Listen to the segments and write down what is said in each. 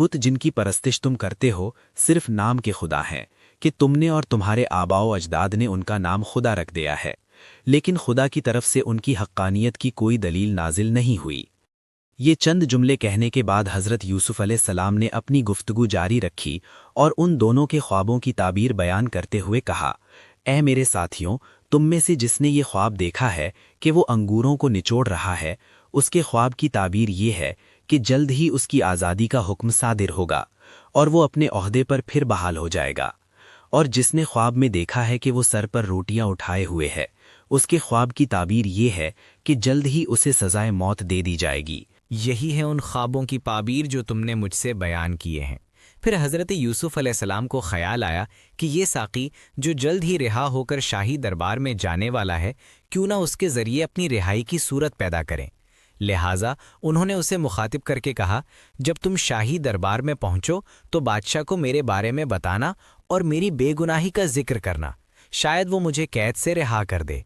بت جن کی پرستش تم کرتے ہو صرف نام کے خدا ہیں کہ تم نے اور تمہارے آباء و اجداد نے ان کا نام خدا رکھ دیا ہے، لیکن خدا کی طرف سے ان کی حقانیت کی کوئی دلیل نازل نہیں ہوئی۔ یہ چند جملے کہنے کے بعد حضرت یوسف علیہ السلام نے اپنی گفتگو جاری رکھی اور ان دونوں کے خوابوں کی تعبیر بیان کرتے ہوئے کہا، اے میرے ساتھیوں، تم میں سے جس نے یہ خواب دیکھا ہے کہ وہ انگوروں کو نچوڑ رہا ہے، اس کے خواب کی تعبیر یہ ہے کہ جلد ہی اس کی آزادی کا حکم صادر ہوگا اور وہ اپنے عہدے پر پھر بحال ہو جائے گا۔ اور جس نے خواب میں دیکھا ہے کہ وہ سر پر روٹیاں اٹھائے ہوئے ہے، اس کے خواب کی تعبیر یہ ہے کہ جلد ہی اسے سزائے موت دے دی جائے گی۔ یہی ہے ان خوابوں کی تعبیر جو تم نے مجھ سے بیان کیے ہیں۔ پھر حضرت یوسف علیہ السلام کو خیال آیا کہ یہ ساقی جو جلد ہی رہا ہو کر شاہی دربار میں جانے والا ہے، کیوں نہ اس کے ذریعے اپنی رہائی کی صورت پیدا کریں۔ لہٰذا انہوں نے اسے مخاطب کر کے کہا، جب تم شاہی دربار میں پہنچو تو بادشاہ کو میرے بارے میں بتانا اور میری بے گناہی کا ذکر کرنا، شاید وہ مجھے قید سے رہا کر دے۔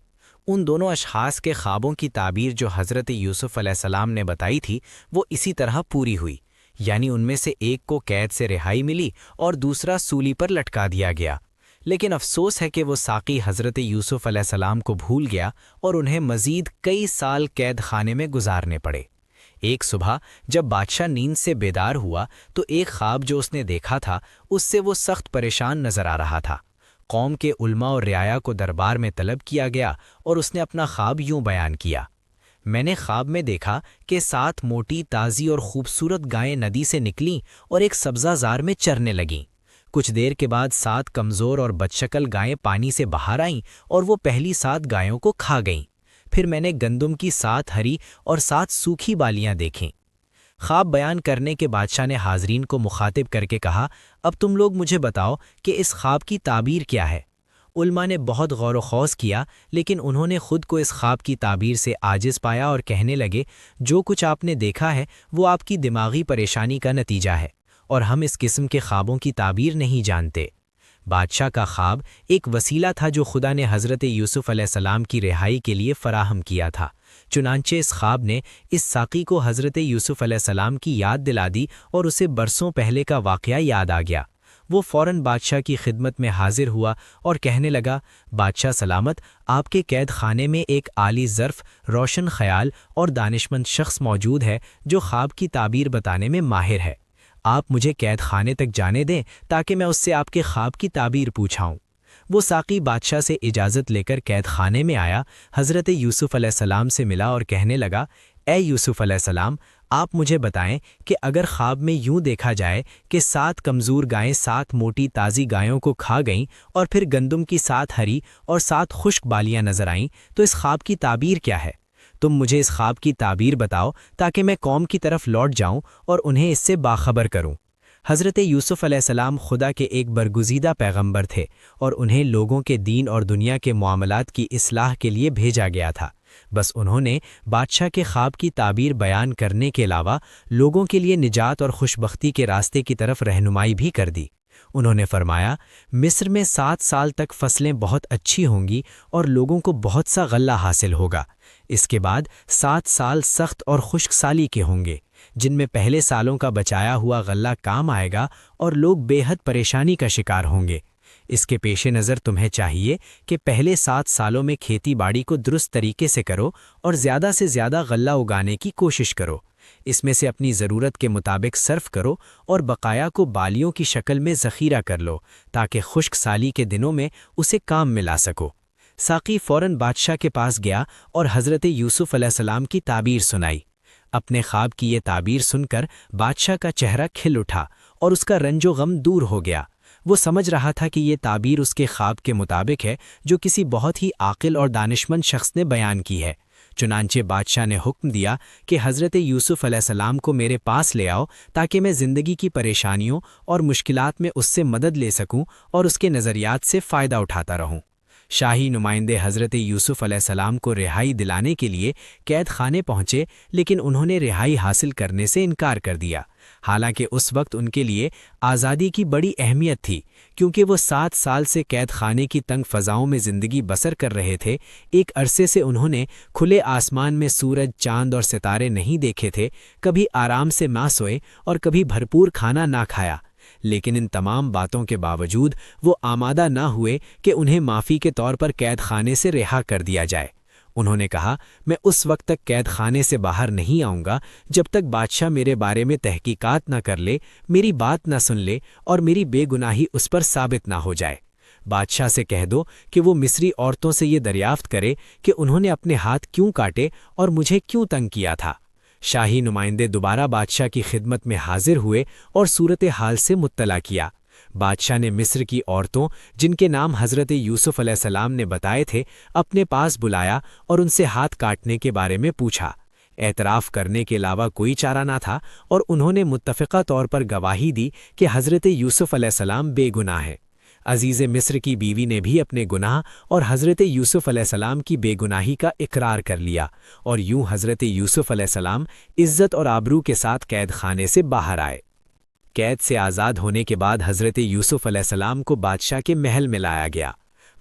ان دونوں اشخاص کے خوابوں کی تعبیر جو حضرت یوسف علیہ السلام نے بتائی تھی وہ اسی طرح پوری ہوئی، یعنی ان میں سے ایک کو قید سے رہائی ملی اور دوسرا سولی پر لٹکا دیا گیا۔ لیکن افسوس ہے کہ وہ ساقی حضرت یوسف علیہ السلام کو بھول گیا اور انہیں مزید کئی سال قید خانے میں گزارنے پڑے۔ ایک صبح جب بادشاہ نیند سے بیدار ہوا تو ایک خواب جو اس نے دیکھا تھا اس سے وہ سخت پریشان نظر آ رہا تھا۔ قوم کے علماء اور رعایا کو دربار میں طلب کیا گیا اور اس نے اپنا خواب یوں بیان کیا، میں نے خواب میں دیکھا کہ 7 موٹی تازی اور خوبصورت گائیں ندی سے نکلیں اور ایک سبزہ زار میں چرنے لگیں۔ کچھ دیر کے بعد 7 کمزور اور بدشکل گائیں پانی سے باہر آئیں اور وہ پہلی 7 گایوں کو کھا گئیں۔ پھر میں نے گندم کی 7 ہری اور 7 سوکھی بالیاں دیکھیں۔ خواب بیان کرنے کے بادشاہ نے حاضرین کو مخاطب کر کے کہا، اب تم لوگ مجھے بتاؤ کہ اس خواب کی تعبیر کیا ہے۔ علماء نے بہت غور و خوض کیا، لیکن انہوں نے خود کو اس خواب کی تعبیر سے عاجز پایا اور کہنے لگے، جو کچھ آپ نے دیکھا ہے وہ آپ کی دماغی پریشانی کا نتیجہ ہے اور ہم اس قسم کے خوابوں کی تعبیر نہیں جانتے۔ بادشاہ کا خواب ایک وسیلہ تھا جو خدا نے حضرت یوسف علیہ السلام کی رہائی کے لیے فراہم کیا تھا۔ چنانچہ اس خواب نے اس ساقی کو حضرت یوسف علیہ السلام کی یاد دلا دی اور اسے برسوں پہلے کا واقعہ یاد آ گیا۔ وہ فوراً بادشاہ کی خدمت میں حاضر ہوا اور کہنے لگا، بادشاہ سلامت، آپ کے قید خانے میں ایک عالی ظرف، روشن خیال اور دانشمند شخص موجود ہے جو خواب کی تعبیر بتانے میں ماہر ہے۔ آپ مجھے قید خانے تک جانے دیں تاکہ میں اس سے آپ کے خواب کی تعبیر پوچھاؤں۔ وہ ساقی بادشاہ سے اجازت لے کر قید خانے میں آیا، حضرت یوسف علیہ السلام سے ملا اور کہنے لگا، اے یوسف علیہ السلام، آپ مجھے بتائیں کہ اگر خواب میں یوں دیکھا جائے کہ 7 کمزور گائیں 7 موٹی تازی گایوں کو کھا گئیں اور پھر گندم کی 7 ہری اور 7 خشک بالیاں نظر آئیں تو اس خواب کی تعبیر کیا ہے؟ تم مجھے اس خواب کی تعبیر بتاؤ تاکہ میں قوم کی طرف لوٹ جاؤں اور انہیں اس سے باخبر کروں۔ حضرت یوسف علیہ السلام خدا کے ایک برگزیدہ پیغمبر تھے اور انہیں لوگوں کے دین اور دنیا کے معاملات کی اصلاح کے لیے بھیجا گیا تھا۔ بس انہوں نے بادشاہ کے خواب کی تعبیر بیان کرنے کے علاوہ لوگوں کے لیے نجات اور خوشبختی کے راستے کی طرف رہنمائی بھی کر دی۔ انہوں نے فرمایا، مصر میں 7 سال تک فصلیں بہت اچھی ہوں گی اور لوگوں کو بہت سا غلہ حاصل ہوگا۔ اس کے بعد 7 سال سخت اور خشک سالی کے ہوں گے، جن میں پہلے سالوں کا بچایا ہوا غلہ کام آئے گا اور لوگ بے حد پریشانی کا شکار ہوں گے۔ اس کے پیش نظر تمہیں چاہیے کہ پہلے 7 سالوں میں کھیتی باڑی کو درست طریقے سے کرو اور زیادہ سے زیادہ غلہ اگانے کی کوشش کرو۔ اس میں سے اپنی ضرورت کے مطابق صرف کرو اور بقایا کو بالیوں کی شکل میں ذخیرہ کر لو تاکہ خشک سالی کے دنوں میں اسے کام میں لا سکو۔ ساقی فوراً بادشاہ کے پاس گیا اور حضرت یوسف علیہ السلام کی تعبیر سنائی۔ اپنے خواب کی یہ تعبیر سن کر بادشاہ کا چہرہ کھل اٹھا اور اس کا رنج و غم دور ہو گیا۔ وہ سمجھ رہا تھا کہ یہ تعبیر اس کے خواب کے مطابق ہے جو کسی بہت ہی عاقل اور دانشمند شخص نے بیان کی ہے۔ چنانچہ بادشاہ نے حکم دیا کہ حضرت یوسف علیہ السلام کو میرے پاس لے آؤ تاکہ میں زندگی کی پریشانیوں اور مشکلات میں اس سے مدد لے سکوں اور اس کے نظریات سے فائدہ اٹھاتا رہوں۔ شاہی نمائندے حضرت یوسف علیہ السلام کو رہائی دلانے کے لیے قید خانے پہنچے، لیکن انہوں نے رہائی حاصل کرنے سے انکار کر دیا۔ حالانکہ اس وقت ان کے لیے آزادی کی بڑی اہمیت تھی، کیونکہ وہ 7 سال سے قید خانے کی تنگ فضاؤں میں زندگی بسر کر رہے تھے۔ ایک عرصے سے انہوں نے کھلے آسمان میں سورج، چاند اور ستارے نہیں دیکھے تھے، کبھی آرام سے نہ سوئے اور کبھی بھرپور کھانا نہ کھایا، لیکن ان تمام باتوں کے باوجود وہ آمادہ نہ ہوئے کہ انہیں معافی کے طور پر قید خانے سے رہا کر دیا جائے۔ انہوں نے کہا، میں اس وقت تک قید خانے سے باہر نہیں آؤں گا جب تک بادشاہ میرے بارے میں تحقیقات نہ کر لے، میری بات نہ سن لے اور میری بے گناہی اس پر ثابت نہ ہو جائے۔ بادشاہ سے کہہ دو کہ وہ مصری عورتوں سے یہ دریافت کرے کہ انہوں نے اپنے ہاتھ کیوں کاٹے اور مجھے کیوں تنگ کیا تھا۔ شاہی نمائندے دوبارہ بادشاہ کی خدمت میں حاضر ہوئے اور صورتحال سے مطلع کیا۔ بادشاہ نے مصر کی عورتوں، جن کے نام حضرت یوسف علیہ السلام نے بتائے تھے، اپنے پاس بلایا اور ان سے ہاتھ کاٹنے کے بارے میں پوچھا۔ اعتراف کرنے کے علاوہ کوئی چارہ نہ تھا اور انہوں نے متفقہ طور پر گواہی دی کہ حضرت یوسف علیہ السلام بے گناہ ہیں۔ عزیز مصر کی بیوی نے بھی اپنے گناہ اور حضرت یوسف علیہ السلام کی بے گناہی کا اقرار کر لیا، اور یوں حضرت یوسف علیہ السلام عزت اور آبرو کے ساتھ قید خانے سے باہر آئے۔ قید سے آزاد ہونے کے بعد حضرت یوسف علیہ السلام کو بادشاہ کے محل میں لایا گیا۔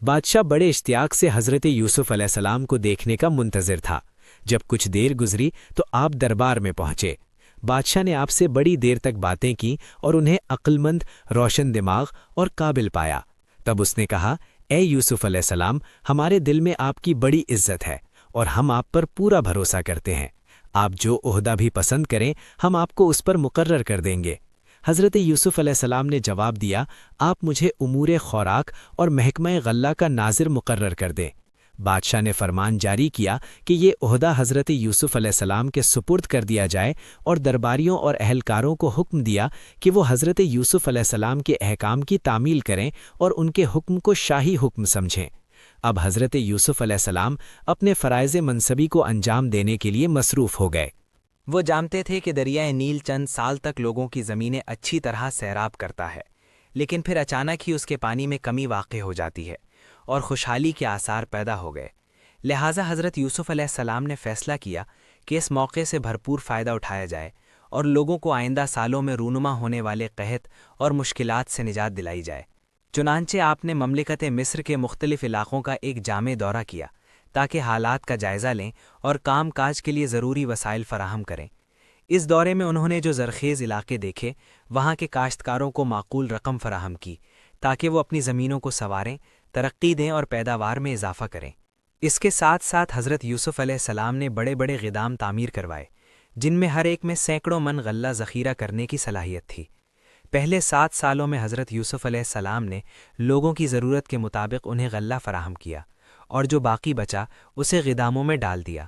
بادشاہ بڑے اشتیاق سے حضرت یوسف علیہ السلام کو دیکھنے کا منتظر تھا۔ جب کچھ دیر گزری تو آپ دربار میں پہنچے۔ بادشاہ نے آپ سے بڑی دیر تک باتیں کی اور انہیں عقل مند، روشن دماغ اور قابل پایا۔ تب اس نے کہا، اے یوسف علیہ السلام، ہمارے دل میں آپ کی بڑی عزت ہے اور ہم آپ پر پورا بھروسہ کرتے ہیں۔ آپ جو عہدہ بھی پسند کریں، ہم آپ کو اس پر مقرر کر دیں گے۔ حضرت یوسف علیہ السلام نے جواب دیا، آپ مجھے امور خوراک اور محکمہ غلہ کا ناظر مقرر کر دیں۔ بادشاہ نے فرمان جاری کیا کہ یہ عہدہ حضرت یوسف علیہ السلام کے سپرد کر دیا جائے، اور درباریوں اور اہلکاروں کو حکم دیا کہ وہ حضرت یوسف علیہ السلام کے احکام کی تعمیل کریں اور ان کے حکم کو شاہی حکم سمجھیں۔ اب حضرت یوسف علیہ السلام اپنے فرائض منصبی کو انجام دینے کے لیے مصروف ہو گئے۔ وہ جانتے تھے کہ دریائے نیل چند سال تک لوگوں کی زمینیں اچھی طرح سیراب کرتا ہے، لیکن پھر اچانک ہی اس کے پانی میں کمی واقع ہو جاتی ہے اور خوشحالی کے آثار پیدا ہو گئے۔ لہٰذا حضرت یوسف علیہ السلام نے فیصلہ کیا کہ اس موقع سے بھرپور فائدہ اٹھایا جائے اور لوگوں کو آئندہ سالوں میں رونما ہونے والے قحط اور مشکلات سے نجات دلائی جائے۔ چنانچہ آپ نے مملکت مصر کے مختلف علاقوں کا ایک جامع دورہ کیا تاکہ حالات کا جائزہ لیں اور کام کاج کے لیے ضروری وسائل فراہم کریں۔ اس دورے میں انہوں نے جو زرخیز علاقے دیکھے، وہاں کے کاشتکاروں کو معقول رقم فراہم کی تاکہ وہ اپنی زمینوں کو سنواریں، ترقی دیں اور پیداوار میں اضافہ کریں۔ اس کے ساتھ ساتھ حضرت یوسف علیہ السلام نے بڑے بڑے گودام تعمیر کروائے، جن میں ہر ایک میں سینکڑوں من غلہ ذخیرہ کرنے کی صلاحیت تھی۔ پہلے 7 سالوں میں حضرت یوسف علیہ السلام نے لوگوں کی ضرورت کے مطابق انہیں غلہ فراہم کیا، اور جو باقی بچا اسے گوداموں میں ڈال دیا۔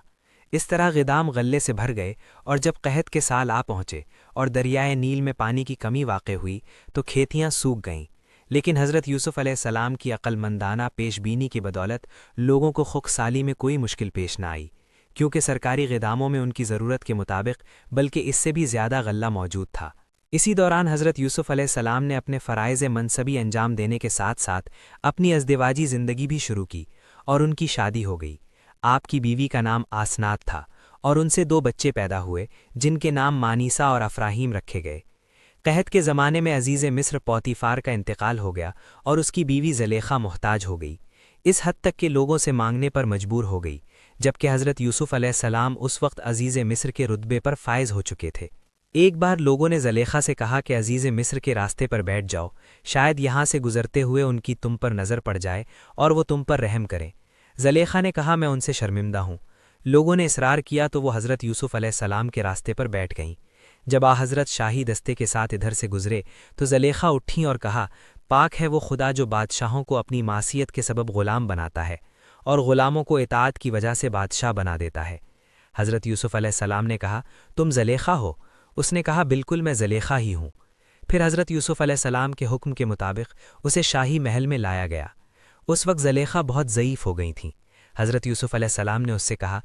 اس طرح گودام غلے سے بھر گئے، اور جب قحط کے سال آ پہنچے اور دریائے نیل میں پانی کی کمی واقع ہوئی تو کھیتیاں سوکھ گئیں، لیکن حضرت یوسف علیہ السلام کی عقل مندانہ پیش بینی کی بدولت لوگوں کو خشک سالی میں کوئی مشکل پیش نہ آئی، کیونکہ سرکاری گوداموں میں ان کی ضرورت کے مطابق بلکہ اس سے بھی زیادہ غلہ موجود تھا۔ اسی دوران حضرت یوسف علیہ السلام نے اپنے فرائض منصبی انجام دینے کے ساتھ ساتھ اپنی ازدواجی زندگی بھی شروع کی، اور ان کی شادی ہو گئی۔ آپ کی بیوی کا نام آسنات تھا، اور ان سے 2 بچے پیدا ہوئے جن کے نام مانیسا اور افراہیم رکھے گئے۔ قحط کے زمانے میں عزیز مصر پوتیفار کا انتقال ہو گیا اور اس کی بیوی زلیخا محتاج ہو گئی، اس حد تک کہ لوگوں سے مانگنے پر مجبور ہو گئی، جبکہ حضرت یوسف علیہ السلام اس وقت عزیز مصر کے رتبے پر فائز ہو چکے تھے۔ ایک بار لوگوں نے زلیخا سے کہا کہ عزیز مصر کے راستے پر بیٹھ جاؤ، شاید یہاں سے گزرتے ہوئے ان کی تم پر نظر پڑ جائے اور وہ تم پر رحم کریں۔ زلیخا نے کہا، میں ان سے شرمندہ ہوں۔ لوگوں نے اصرار کیا تو وہ حضرت یوسف علیہ السلام کے راستے پر بیٹھ گئیں۔ جب حضرت شاہی دستے کے ساتھ ادھر سے گزرے تو زلیخا اٹھیں اور کہا، پاک ہے وہ خدا جو بادشاہوں کو اپنی معصیت کے سبب غلام بناتا ہے اور غلاموں کو اطاعت کی وجہ سے بادشاہ بنا دیتا ہے۔ حضرت یوسف علیہ السلام نے کہا، تم زلیخا ہو؟ اس نے کہا، بالکل میں زلیخا ہی ہوں۔ پھر حضرت یوسف علیہ السلام کے حکم کے مطابق اسے شاہی محل میں لایا گیا۔ اس وقت زلیخا بہت ضعیف ہو گئی تھیں۔ حضرت یوسف علیہ السلام نے اس سے کہا،